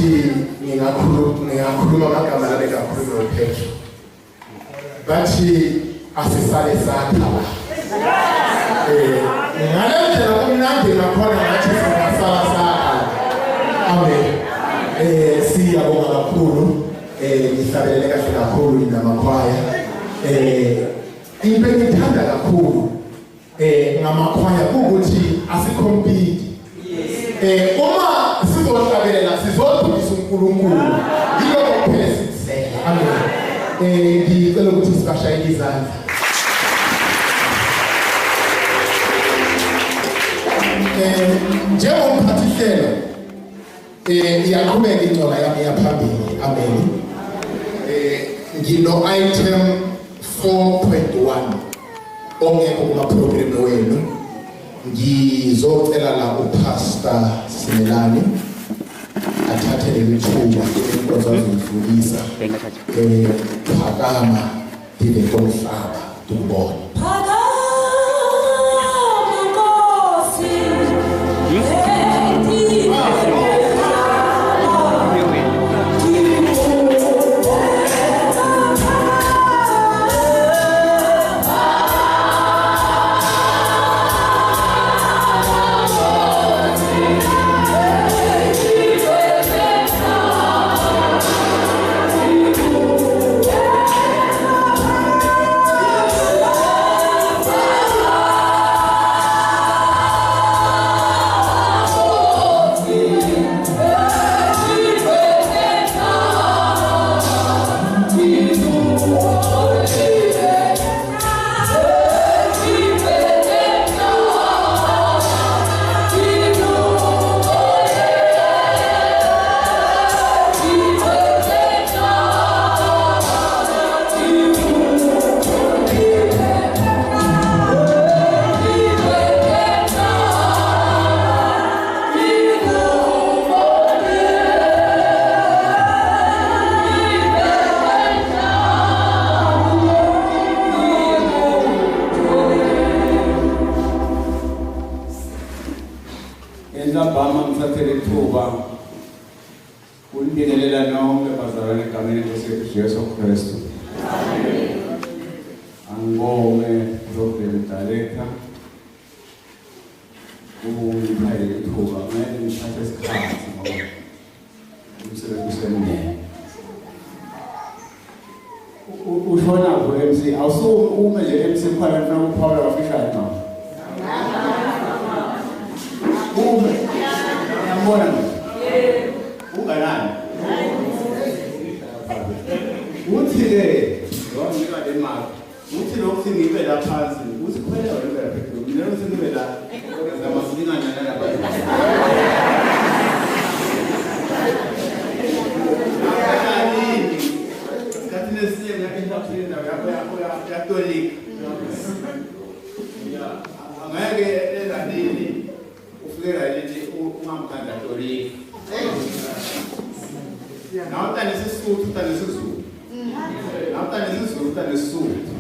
bathi ngingakhuluma ngagama lami kakhulu noPetro. Bathi asisale sakha. Ngalendlela kumnandi ngakhona ngathi singasala sakha. Amen. Siyabonga kakhulu. Ngihlabelele kahle kakhulu namakhwaya. Into engithanda kakhulu ngamakhwaya ukuthi asikhompete. Uma sizohlabelela sizodumisa uNkulunkulu. Yilokho kuphela sisele. Amen. Ngicela ukuthi sibashayele izandla. Njengomphathiselo iyaqhubeka ingcola yami yaphambili. Amen. Ngino item 4.1 ongekho kuma program wenu. Ngizocela la uPastor Simelani athathe lemithuba inkonzo azifundisa phakama dibe komhlaba tukubona. Now that is a suit.